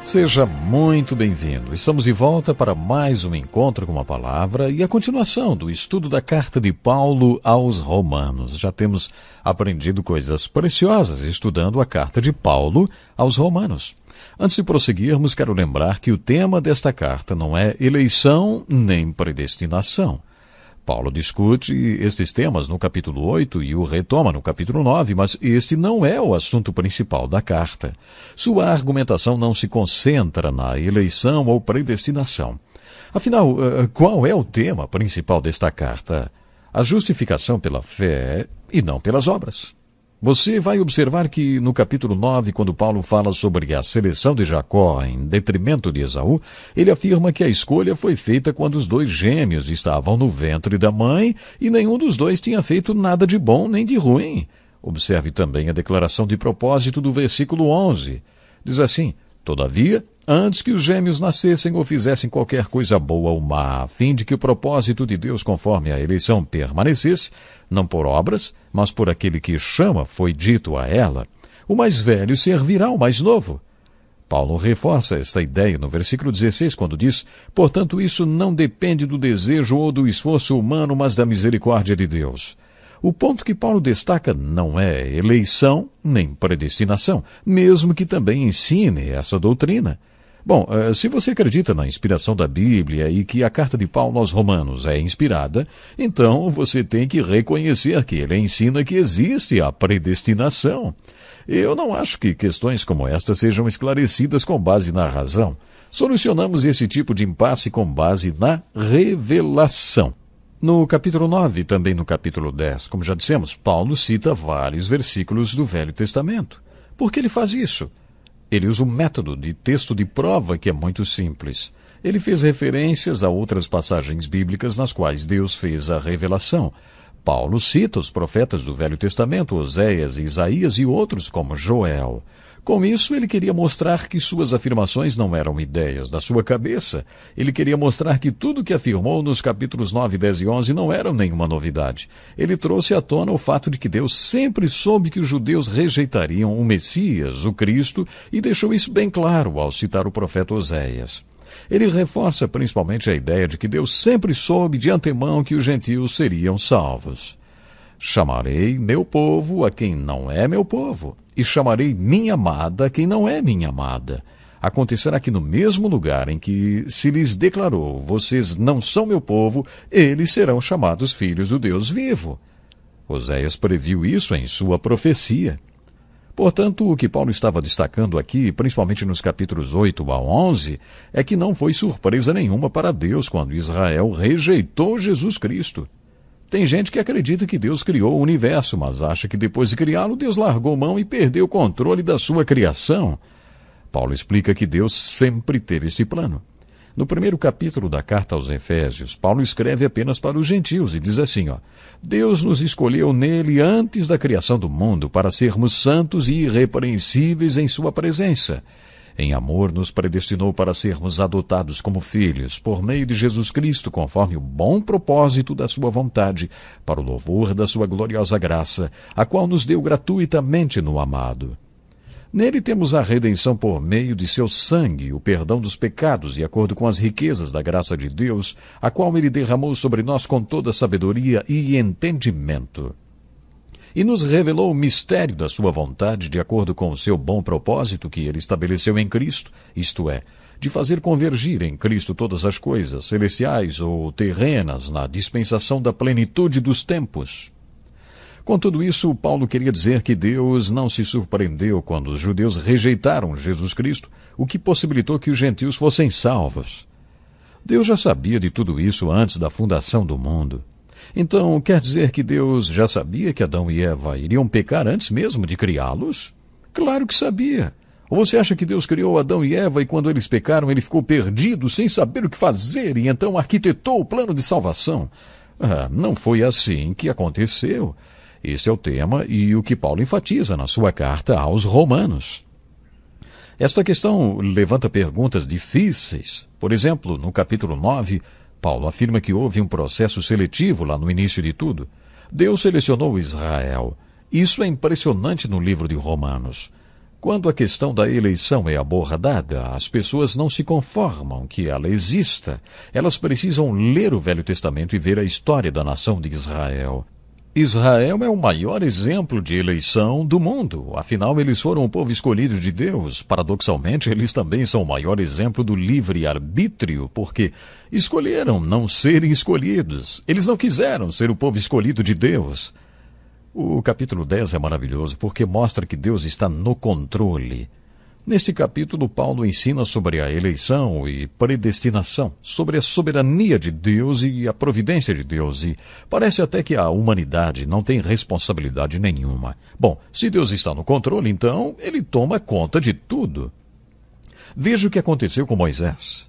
Seja muito bem-vindo. Estamos de volta para mais um encontro com a palavra e a continuação do estudo da carta de Paulo aos Romanos. Já temos aprendido coisas preciosas estudando a carta de Paulo aos Romanos. Antes de prosseguirmos, quero lembrar que o tema desta carta não é eleição nem predestinação. Paulo discute estes temas no capítulo 8 e o retoma no capítulo 9, mas este não é o assunto principal da carta. Sua argumentação não se concentra na eleição ou predestinação. Afinal, qual é o tema principal desta carta? A justificação pela fé e não pelas obras. Você vai observar que no capítulo 9, quando Paulo fala sobre a seleção de Jacó em detrimento de Esaú, ele afirma que a escolha foi feita quando os dois gêmeos estavam no ventre da mãe e nenhum dos dois tinha feito nada de bom nem de ruim. Observe também a declaração de propósito do versículo 11. Diz assim: todavia, antes que os gêmeos nascessem ou fizessem qualquer coisa boa ou má, a fim de que o propósito de Deus conforme a eleição permanecesse, não por obras, mas por aquele que chama, foi dito a ela: o mais velho servirá ao mais novo. Paulo reforça esta ideia no versículo 16, quando diz: portanto, isso não depende do desejo ou do esforço humano, mas da misericórdia de Deus. O ponto que Paulo destaca não é eleição nem predestinação, mesmo que também ensine essa doutrina. Bom, se você acredita na inspiração da Bíblia e que a carta de Paulo aos Romanos é inspirada, então você tem que reconhecer que ele ensina que existe a predestinação. Eu não acho que questões como esta sejam esclarecidas com base na razão. Solucionamos esse tipo de impasse com base na revelação. No capítulo 9 e também no capítulo 10, como já dissemos, Paulo cita vários versículos do Velho Testamento. Por que ele faz isso? Ele usa um método de texto de prova que é muito simples. Ele fez referências a outras passagens bíblicas nas quais Deus fez a revelação. Paulo cita os profetas do Velho Testamento, Oséias, Isaías e outros como Joel. Com isso, ele queria mostrar que suas afirmações não eram ideias da sua cabeça. Ele queria mostrar que tudo que afirmou nos capítulos 9, 10 e 11 não eram nenhuma novidade. Ele trouxe à tona o fato de que Deus sempre soube que os judeus rejeitariam o Messias, o Cristo, e deixou isso bem claro ao citar o profeta Oséias. Ele reforça principalmente a ideia de que Deus sempre soube de antemão que os gentios seriam salvos. Chamarei meu povo a quem não é meu povo, e chamarei minha amada a quem não é minha amada. Acontecerá que no mesmo lugar em que se lhes declarou, vocês não são meu povo, eles serão chamados filhos do Deus vivo. Oséias previu isso em sua profecia. Portanto, o que Paulo estava destacando aqui, principalmente nos capítulos 8 a 11, é que não foi surpresa nenhuma para Deus quando Israel rejeitou Jesus Cristo. Tem gente que acredita que Deus criou o universo, mas acha que depois de criá-lo, Deus largou mão e perdeu o controle da sua criação. Paulo explica que Deus sempre teve esse plano. No primeiro capítulo da carta aos Efésios, Paulo escreve apenas para os gentios e diz assim, Deus nos escolheu nele antes da criação do mundo para sermos santos e irrepreensíveis em sua presença. Em amor nos predestinou para sermos adotados como filhos, por meio de Jesus Cristo, conforme o bom propósito da sua vontade, para o louvor da sua gloriosa graça, a qual nos deu gratuitamente no amado. Nele temos a redenção por meio de seu sangue, o perdão dos pecados, de acordo com as riquezas da graça de Deus, a qual ele derramou sobre nós com toda sabedoria e entendimento. E nos revelou o mistério da sua vontade de acordo com o seu bom propósito que ele estabeleceu em Cristo, isto é, de fazer convergir em Cristo todas as coisas, celestiais ou terrenas, na dispensação da plenitude dos tempos. Com tudo isso, Paulo queria dizer que Deus não se surpreendeu quando os judeus rejeitaram Jesus Cristo, o que possibilitou que os gentios fossem salvos. Deus já sabia de tudo isso antes da fundação do mundo. Então, quer dizer que Deus já sabia que Adão e Eva iriam pecar antes mesmo de criá-los? Claro que sabia. Ou você acha que Deus criou Adão e Eva e quando eles pecaram ele ficou perdido, sem saber o que fazer e então arquitetou o plano de salvação? Não foi assim que aconteceu. Esse é o tema e o que Paulo enfatiza na sua carta aos Romanos. Esta questão levanta perguntas difíceis. Por exemplo, no capítulo 9, Paulo afirma que houve um processo seletivo lá no início de tudo. Deus selecionou Israel. Isso é impressionante no livro de Romanos. Quando a questão da eleição é abordada, as pessoas não se conformam que ela exista. Elas precisam ler o Velho Testamento e ver a história da nação de Israel. Israel é o maior exemplo de eleição do mundo. Afinal, eles foram o povo escolhido de Deus. Paradoxalmente, eles também são o maior exemplo do livre-arbítrio, porque escolheram não serem escolhidos. Eles não quiseram ser o povo escolhido de Deus. O capítulo 10 é maravilhoso porque mostra que Deus está no controle. Neste capítulo, Paulo ensina sobre a eleição e predestinação, sobre a soberania de Deus e a providência de Deus, e parece até que a humanidade não tem responsabilidade nenhuma. Bom, se Deus está no controle, então ele toma conta de tudo. Veja o que aconteceu com Moisés.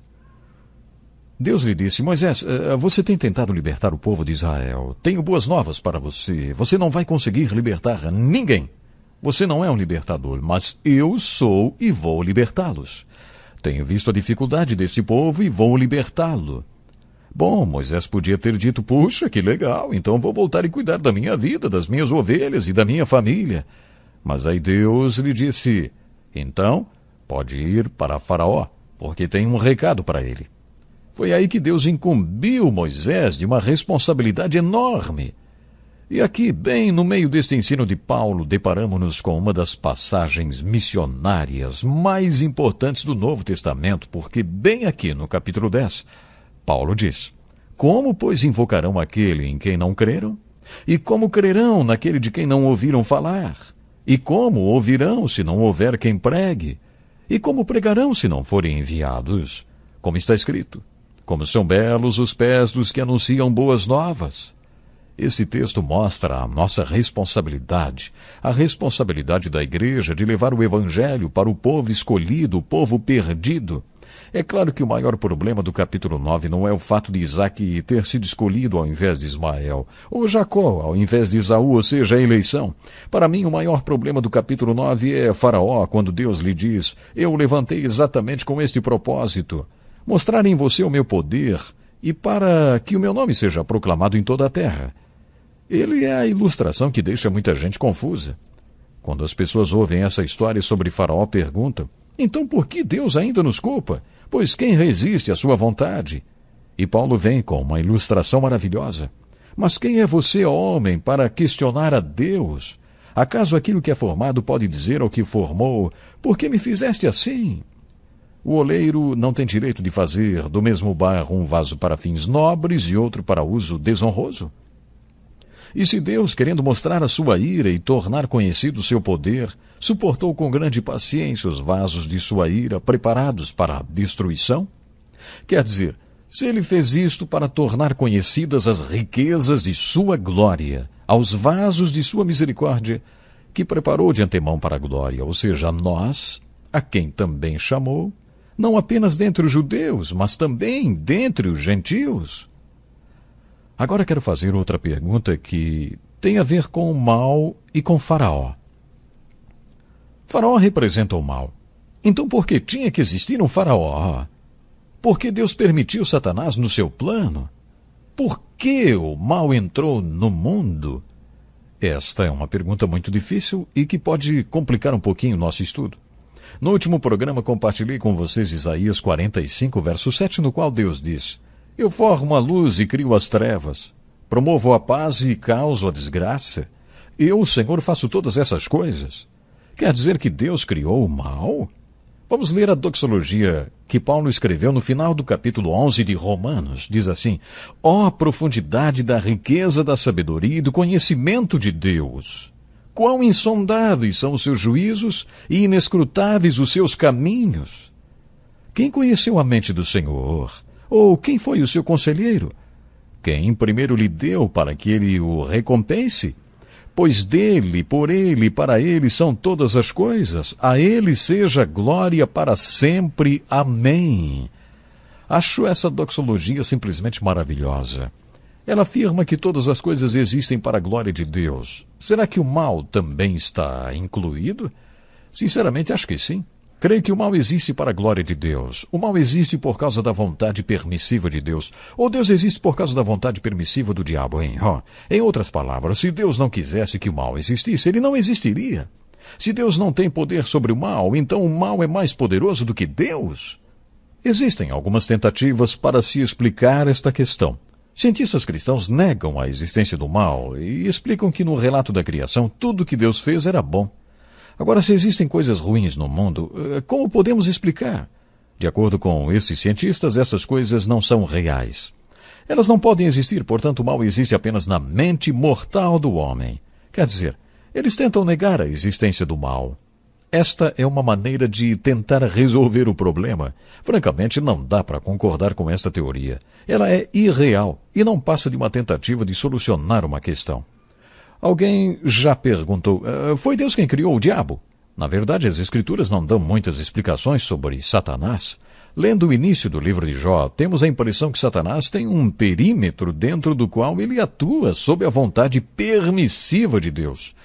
Deus lhe disse: Moisés, você tem tentado libertar o povo de Israel. Tenho boas novas para você. Você não vai conseguir libertar ninguém. Você não é um libertador, mas eu sou e vou libertá-los. Tenho visto a dificuldade desse povo e vou libertá-lo. Bom, Moisés podia ter dito: puxa, que legal, então vou voltar e cuidar da minha vida, das minhas ovelhas e da minha família. Mas aí Deus lhe disse: então, pode ir para Faraó, porque tem um recado para ele. Foi aí que Deus incumbiu Moisés de uma responsabilidade enorme. E aqui, bem no meio deste ensino de Paulo, deparamos-nos com uma das passagens missionárias mais importantes do Novo Testamento, porque bem aqui no capítulo 10, Paulo diz: como, pois, invocarão aquele em quem não creram? E como crerão naquele de quem não ouviram falar? E como ouvirão se não houver quem pregue? E como pregarão se não forem enviados? Como está escrito: como são belos os pés dos que anunciam boas novas. Esse texto mostra a nossa responsabilidade, a responsabilidade da igreja de levar o evangelho para o povo escolhido, o povo perdido. É claro que o maior problema do capítulo 9 não é o fato de Isaque ter sido escolhido ao invés de Ismael, ou Jacó ao invés de Esaú, ou seja, a eleição. Para mim, o maior problema do capítulo 9 é Faraó, quando Deus lhe diz: eu o levantei exatamente com este propósito, mostrar em você o meu poder e para que o meu nome seja proclamado em toda a terra. Ele é a ilustração que deixa muita gente confusa. Quando as pessoas ouvem essa história sobre Faraó, perguntam: então por que Deus ainda nos culpa? Pois quem resiste à sua vontade? E Paulo vem com uma ilustração maravilhosa. Mas quem é você, homem, para questionar a Deus? Acaso aquilo que é formado pode dizer ao que formou: por que me fizeste assim? O oleiro não tem direito de fazer do mesmo barro um vaso para fins nobres e outro para uso desonroso? E se Deus, querendo mostrar a sua ira e tornar conhecido o seu poder, suportou com grande paciência os vasos de sua ira preparados para a destruição? Quer dizer, se ele fez isto para tornar conhecidas as riquezas de sua glória, aos vasos de sua misericórdia, que preparou de antemão para a glória, ou seja, a nós, a quem também chamou, não apenas dentre os judeus, mas também dentre os gentios. Agora quero fazer outra pergunta que tem a ver com o mal e com Faraó. Faraó representa o mal. Então por que tinha que existir um Faraó? Por que Deus permitiu Satanás no seu plano? Por que o mal entrou no mundo? Esta é uma pergunta muito difícil e que pode complicar um pouquinho o nosso estudo. No último programa compartilhei com vocês Isaías 45, verso 7, no qual Deus diz: eu formo a luz e crio as trevas, promovo a paz e causo a desgraça. Eu, o Senhor, faço todas essas coisas. Quer dizer que Deus criou o mal? Vamos ler a doxologia que Paulo escreveu no final do capítulo 11 de Romanos. Diz assim: ó profundidade da riqueza da sabedoria e do conhecimento de Deus! Quão insondáveis são os seus juízos e inescrutáveis os seus caminhos! Quem conheceu a mente do Senhor? Ou quem foi o seu conselheiro? Quem primeiro lhe deu para que ele o recompense? Pois dele, por ele e para ele são todas as coisas. A ele seja glória para sempre. Amém. Acho essa doxologia simplesmente maravilhosa. Ela afirma que todas as coisas existem para a glória de Deus. Será que o mal também está incluído? Sinceramente, acho que sim. Creio que o mal existe para a glória de Deus. O mal existe por causa da vontade permissiva de Deus. Ou Deus existe por causa da vontade permissiva do diabo, hein? Em outras palavras, se Deus não quisesse que o mal existisse, ele não existiria. Se Deus não tem poder sobre o mal, então o mal é mais poderoso do que Deus? Existem algumas tentativas para se explicar esta questão. Cientistas cristãos negam a existência do mal e explicam que no relato da criação tudo que Deus fez era bom. Agora, se existem coisas ruins no mundo, como podemos explicar? De acordo com esses cientistas, essas coisas não são reais. Elas não podem existir, portanto, o mal existe apenas na mente mortal do homem. Quer dizer, eles tentam negar a existência do mal. Esta é uma maneira de tentar resolver o problema. Francamente, não dá para concordar com esta teoria. Ela é irreal e não passa de uma tentativa de solucionar uma questão. Alguém já perguntou, foi Deus quem criou o diabo? Na verdade, as Escrituras não dão muitas explicações sobre Satanás. Lendo o início do livro de Jó, temos a impressão que Satanás tem um perímetro dentro do qual ele atua sob a vontade permissiva de Deus.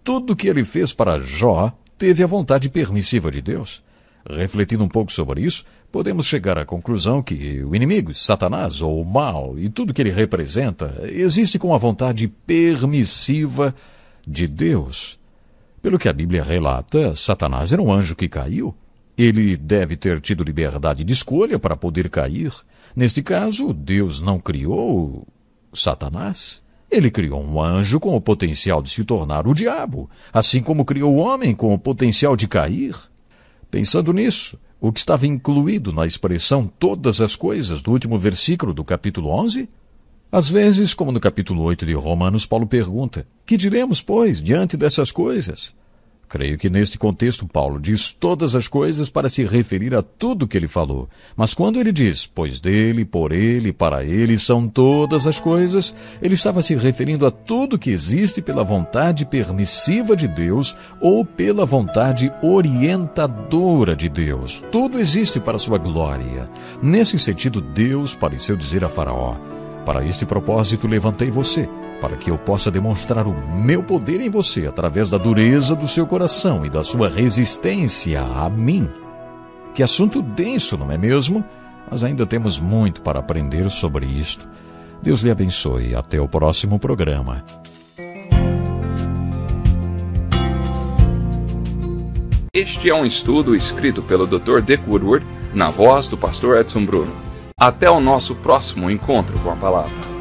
Tudo o que ele fez para Jó teve a vontade permissiva de Deus. Refletindo um pouco sobre isso, podemos chegar à conclusão que o inimigo, Satanás, ou o mal, e tudo que ele representa, existe com a vontade permissiva de Deus. Pelo que a Bíblia relata, Satanás era um anjo que caiu. Ele deve ter tido liberdade de escolha para poder cair. Neste caso, Deus não criou Satanás. Ele criou um anjo com o potencial de se tornar o diabo, assim como criou o homem com o potencial de cair. Pensando nisso, o que estava incluído na expressão todas as coisas do último versículo do capítulo 11? Às vezes, como no capítulo 8 de Romanos, Paulo pergunta, que diremos, pois, diante dessas coisas? Creio que neste contexto Paulo diz todas as coisas para se referir a tudo que ele falou. Mas quando ele diz, pois dele, por ele, para ele são todas as coisas, ele estava se referindo a tudo que existe pela vontade permissiva de Deus ou pela vontade orientadora de Deus. Tudo existe para sua glória. Nesse sentido, Deus pareceu dizer a Faraó, para este propósito levantei você, para que eu possa demonstrar o meu poder em você através da dureza do seu coração e da sua resistência a mim. Que assunto denso, não é mesmo? Mas ainda temos muito para aprender sobre isto. Deus lhe abençoe. Até o próximo programa. Este é um estudo escrito pelo Dr. Dick Woodward, na voz do pastor Edson Bruno. Até o nosso próximo encontro com a palavra.